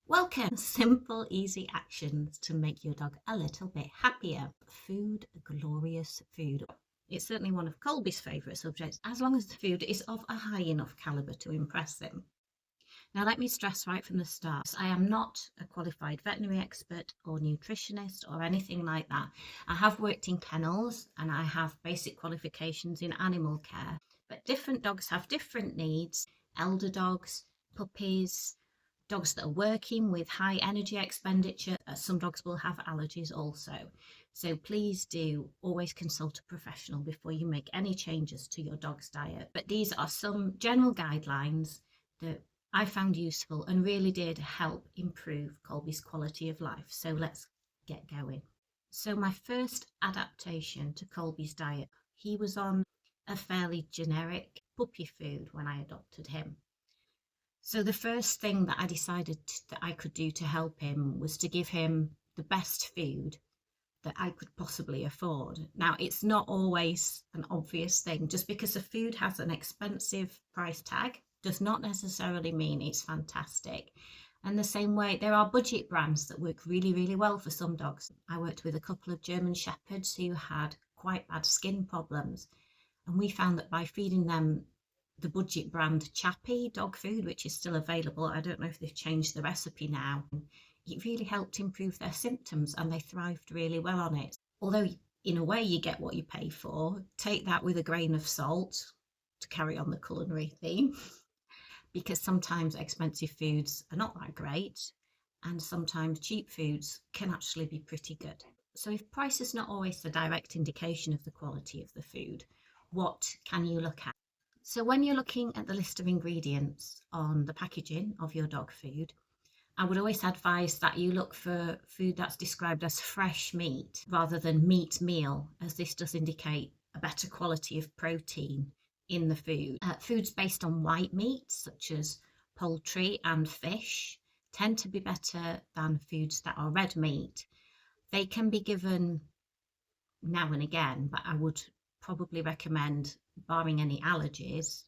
Welcome! Simple, easy actions to make your dog a little bit happier. Food, glorious food. It's certainly one of Colby's favourite subjects, as long as the food is of a high enough calibre to impress him. Now, let me stress right from the start, I am not a qualified veterinary expert or nutritionist or anything like that. I have worked in kennels and I have basic qualifications in animal care, but different dogs have different needs. Elder dogs, puppies, dogs that are working with high energy expenditure. Some dogs will have allergies also. So please do always consult a professional before you make any changes to your dog's diet. But these are some general guidelines that I found useful and really did help improve Colby's quality of life. So let's get going. So my first adaptation to Colby's diet, he was on a fairly generic puppy food when I adopted him. So the first thing that I decided that I could do to help him was to give him the best food that I could possibly afford. Now, it's not always an obvious thing. Just because a food has an expensive price tag does not necessarily mean it's fantastic. And the same way, there are budget brands that work really, really well for some dogs. I worked with a couple of German Shepherds who had quite bad skin problems. And we found that by feeding them the budget brand Chappy dog food, which is still available, I don't know if they've changed the recipe now, it really helped improve their symptoms and they thrived really well on it. Although in a way you get what you pay for, take that with a grain of salt to carry on the culinary theme, because sometimes expensive foods are not that great and sometimes cheap foods can actually be pretty good. So if price is not always the direct indication of the quality of the food, what can you look at? So when you're looking at the list of ingredients on the packaging of your dog food, I would always advise that you look for food that's described as fresh meat rather than meat meal, as this does indicate a better quality of protein in the food. Foods based on white meat, such as poultry and fish, tend to be better than foods that are red meat. They can be given now and again, but I would probably recommend, barring any allergies,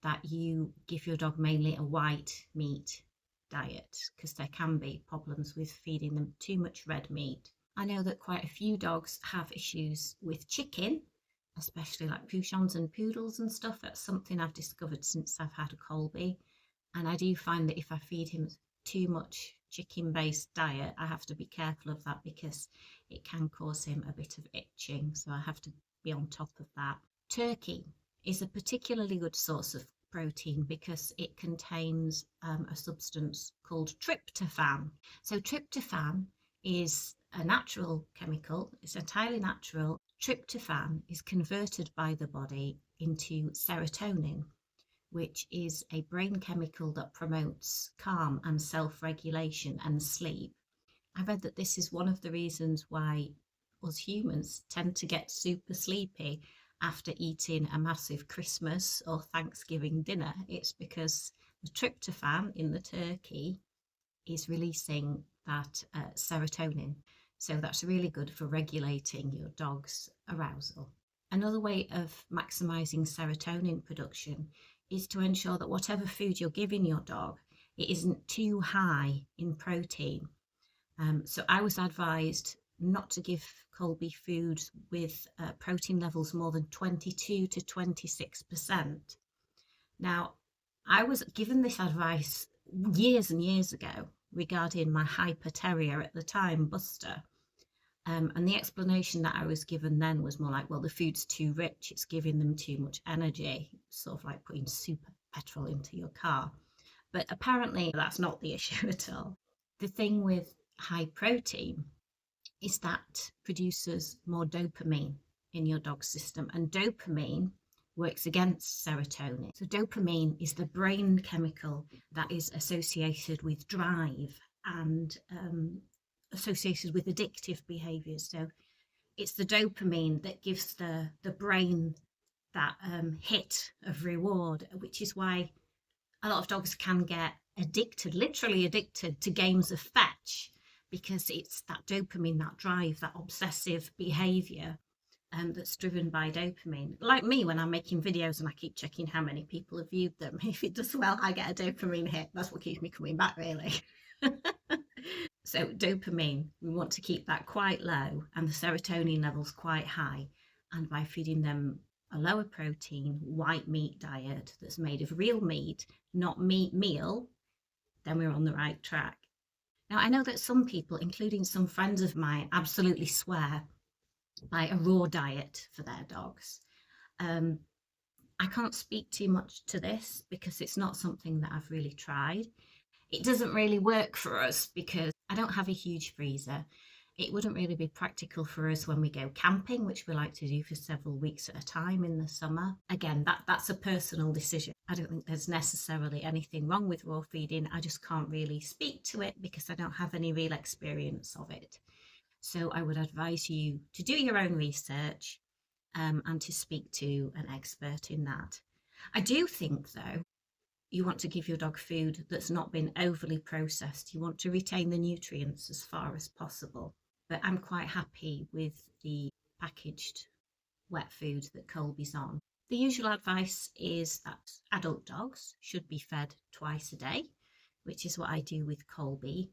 that you give your dog mainly a white meat diet, because there can be problems with feeding them too much red meat. I know that quite a few dogs have issues with chicken, especially like Pouchons and Poodles and stuff. That's something I've discovered since I've had a Colby. And I do find that if I feed him too much chicken-based diet, I have to be careful of that because it can cause him a bit of itching. So I have to be on top of that. Turkey is a particularly good source of protein because it contains a substance called tryptophan. So tryptophan is a natural chemical, it's entirely natural. Tryptophan is converted by the body into serotonin, which is a brain chemical that promotes calm and self-regulation and sleep. I read that this is one of the reasons why us humans tend to get super sleepy after eating a massive Christmas or Thanksgiving dinner. It's because the tryptophan in the turkey is releasing that serotonin. So that's really good for regulating your dog's arousal. Another way of maximizing serotonin production is to ensure that whatever food you're giving your dog, it isn't too high in protein. So I was advised not to give Colby food with protein levels more than 22 to 26%. Now, I was given this advice years and years ago regarding my hyper terrier at the time, Buster. And the explanation that I was given then was more like, well, the food's too rich, it's giving them too much energy, sort of like putting super petrol into your car. But apparently that's not the issue at all. The thing with high protein is that produces more dopamine in your dog's system, and dopamine works against serotonin. So dopamine is the brain chemical that is associated with drive and associated with addictive behaviors. So it's the dopamine that gives the brain that hit of reward, which is why a lot of dogs can get addicted, literally addicted to games of fetch, because it's that dopamine, that drive, that obsessive behavior that's driven by dopamine. Like me, when I'm making videos and I keep checking how many people have viewed them. If it does well, I get a dopamine hit. That's what keeps me coming back, really. So dopamine, we want to keep that quite low and the serotonin levels quite high. And by feeding them a lower protein, white meat diet that's made of real meat, not meat meal, then we're on the right track. Now, I know that some people, including some friends of mine, absolutely swear by a raw diet for their dogs. Um, I can't speak too much to this because it's not something that I've really tried. It doesn't really work for us because I don't have a huge freezer. It wouldn't really be practical for us when we go camping, which we like to do for several weeks at a time in the summer. Again, that's a personal decision. I don't think there's necessarily anything wrong with raw feeding. I just can't really speak to it because I don't have any real experience of it. So I would advise you to do your own research and to speak to an expert in that. I do think, though, you want to give your dog food that's not been overly processed. You want to retain the nutrients as far as possible. But I'm quite happy with the packaged wet food that Colby's on. The usual advice is that adult dogs should be fed twice a day, which is what I do with Colby.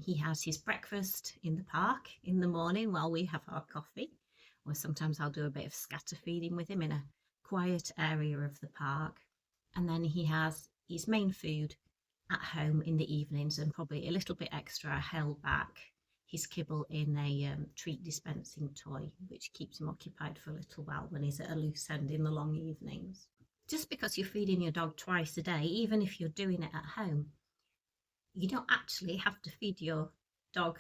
He has his breakfast in the park in the morning while we have our coffee, or sometimes I'll do a bit of scatter feeding with him in a quiet area of the park. And then he has his main food at home in the evenings, and probably a little bit extra held back his kibble in a treat dispensing toy, which keeps him occupied for a little while when he's at a loose end in the long evenings. Just because you're feeding your dog twice a day, even if you're doing it at home, you don't actually have to feed your dog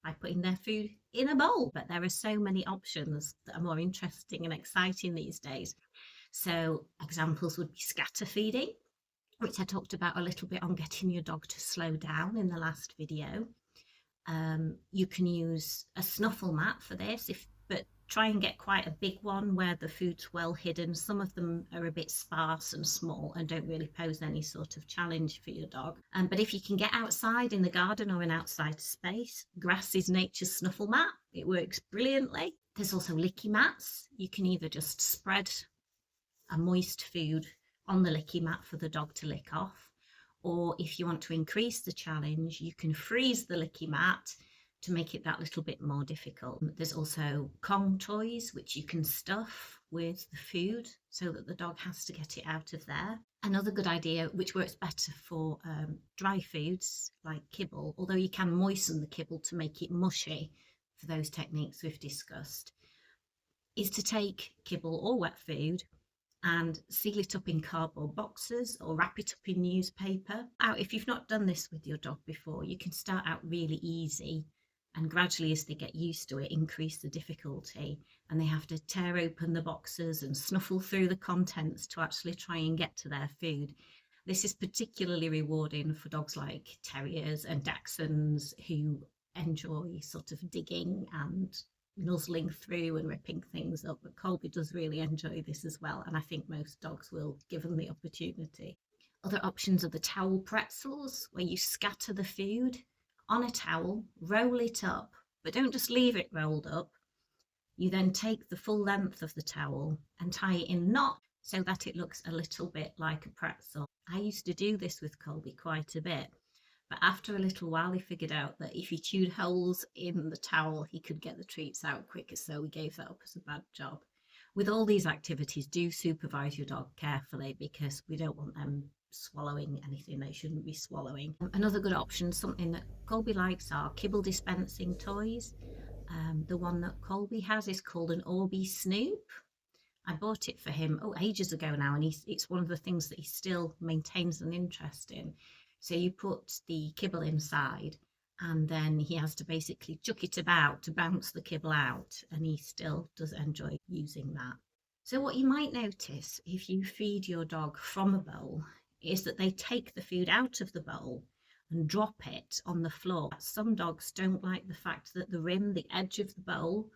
by putting their food in a bowl. But there are so many options that are more interesting and exciting these days. So examples would be scatter feeding, which I talked about a little bit on getting your dog to slow down in the last video. You can use a snuffle mat for this, but try and get quite a big one where the food's well hidden. Some of them are a bit sparse and small and don't really pose any sort of challenge for your dog. But if you can get outside in the garden or an outside space, grass is nature's snuffle mat. It works brilliantly. There's also licky mats. You can either just spread a moist food on the licky mat for the dog to lick off, or if you want to increase the challenge, you can freeze the licky mat to make it that little bit more difficult. There's also Kong toys, which you can stuff with the food so that the dog has to get it out of there. Another good idea, which works better for dry foods like kibble, although you can moisten the kibble to make it mushy for those techniques we've discussed, is to take kibble or wet food and seal it up in cardboard boxes or wrap it up in newspaper. Now, if you've not done this with your dog before, you can start out really easy and gradually, as they get used to it, increase the difficulty, and they have to tear open the boxes and snuffle through the contents to actually try and get to their food. This is particularly rewarding for dogs like terriers and dachshunds who enjoy sort of digging and nuzzling through and ripping things up, but Colby does really enjoy this as well, and I think most dogs will, given the opportunity. Other options are the towel pretzels, where you scatter the food on a towel, roll it up, but don't just leave it rolled up. You then take the full length of the towel and tie it in knots so that it looks a little bit like a pretzel. I used to do this with Colby quite a bit, but after a little while he figured out that if he chewed holes in the towel he could get the treats out quicker, so we gave that up as a bad job. With all these activities, do supervise your dog carefully because we don't want them swallowing anything they shouldn't be swallowing. Another good option, something that Colby likes, are kibble dispensing toys. The one that Colby has is called an Orby Snoop. I bought it for him ages ago now, and it's one of the things that he still maintains an interest in. So you put the kibble inside and then he has to basically chuck it about to bounce the kibble out, and he still does enjoy using that. So what you might notice if you feed your dog from a bowl is that they take the food out of the bowl and drop it on the floor. Some dogs don't like the fact that the rim, the edge of the bowl,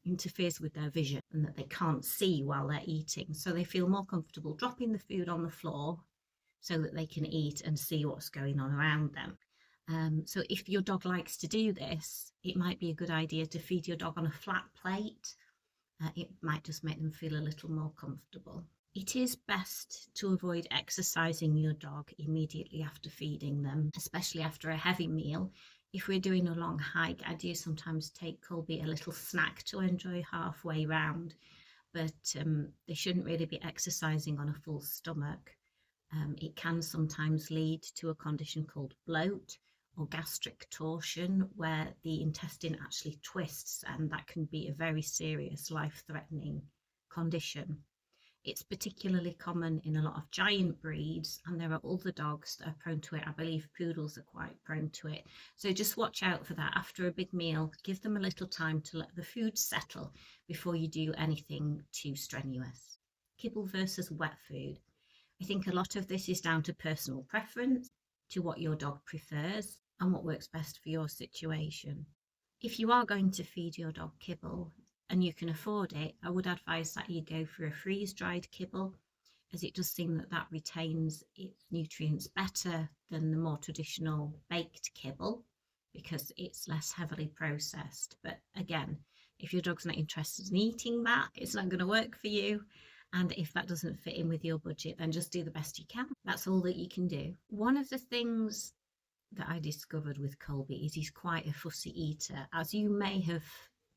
interferes with their vision and that they can't see while they're eating. So they feel more comfortable dropping the food on the floor so that they can eat and see what's going on around them. So if your dog likes to do this, it might be a good idea to feed your dog on a flat plate It might just make them feel a little more comfortable. It is best to avoid exercising your dog immediately after feeding them, especially after a heavy meal. If we're doing a long hike, I do sometimes take Colby a little snack to enjoy halfway round, but they shouldn't really be exercising on a full stomach. It can sometimes lead to a condition called bloat or gastric torsion, where the intestine actually twists, and that can be a very serious, life-threatening condition. It's particularly common in a lot of giant breeds, and there are other dogs that are prone to it. I believe poodles are quite prone to it. So just watch out for that. After a big meal, give them a little time to let the food settle before you do anything too strenuous. Kibble versus wet food. I think a lot of this is down to personal preference, to what your dog prefers and what works best for your situation. If you are going to feed your dog kibble and you can afford it, I would advise that you go for a freeze-dried kibble, as it does seem that that retains its nutrients better than the more traditional baked kibble because it's less heavily processed. But again, if your dog's not interested in eating that, it's not going to work for you. And if that doesn't fit in with your budget, then just do the best you can. That's all that you can do. One of the things that I discovered with Colby is he's quite a fussy eater, as you may have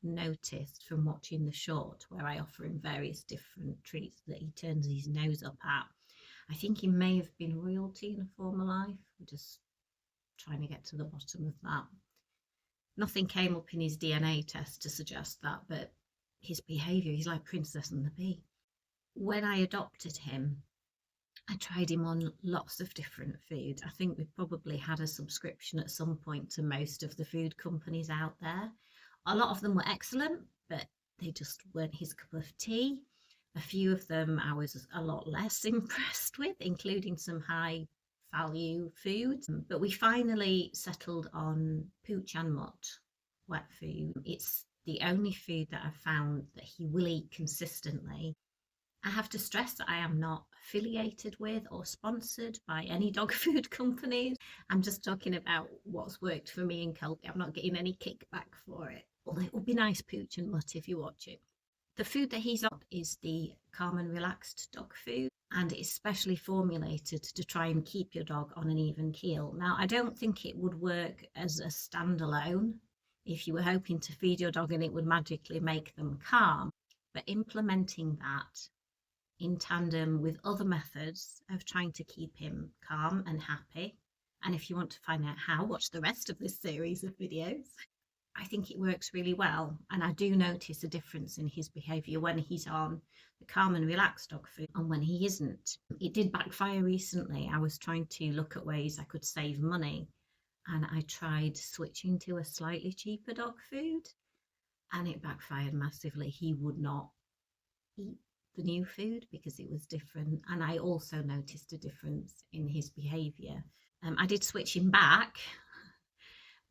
noticed from watching the short where I offer him various different treats that he turns his nose up at. I think he may have been royalty in a former life. We're just trying to get to the bottom of that. Nothing came up in his DNA test to suggest that, but his behaviour, he's like Princess and the Bee. When I adopted him, I tried him on lots of different foods. I think we probably had a subscription at some point to most of the food companies out there. A lot of them were excellent, but they just weren't his cup of tea. A few of them I was a lot less impressed with, including some high value foods. But we finally settled on pooch and mutt wet food. It's the only food that I've found that he will eat consistently. I have to stress that I am not affiliated with or sponsored by any dog food companies. I'm just talking about what's worked for me and Colby. I'm not getting any kickback for it. Although it would be nice, Pooch and Mutt, if you watch it. The food that he's on is the calm and relaxed dog food, and it's specially formulated to try and keep your dog on an even keel. Now, I don't think it would work as a standalone if you were hoping to feed your dog and it would magically make them calm. But implementing that in tandem with other methods of trying to keep him calm and happy. And if you want to find out how, watch the rest of this series of videos. I think it works really well. And I do notice a difference in his behaviour when he's on the calm and relaxed dog food and when he isn't. It did backfire recently. I was trying to look at ways I could save money, and I tried switching to a slightly cheaper dog food, and it backfired massively. He would not eat the new food because it was different, and I also noticed a difference in his behaviour. I did switch him back,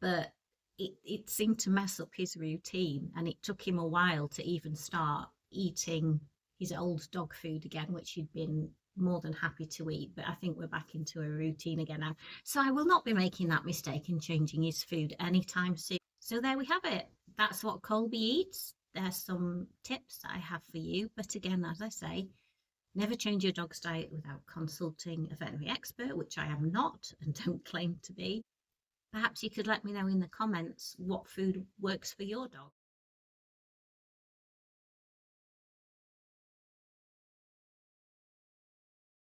but it seemed to mess up his routine, and it took him a while to even start eating his old dog food again, which he'd been more than happy to eat. But I think we're back into a routine again now, so I will not be making that mistake and changing his food anytime soon. So there we have it. That's what Colby eats. There's some tips that I have for you, but again, as I say, never change your dog's diet without consulting a veterinary expert, which I am not and don't claim to be. Perhaps you could let me know in the comments what food works for your dog.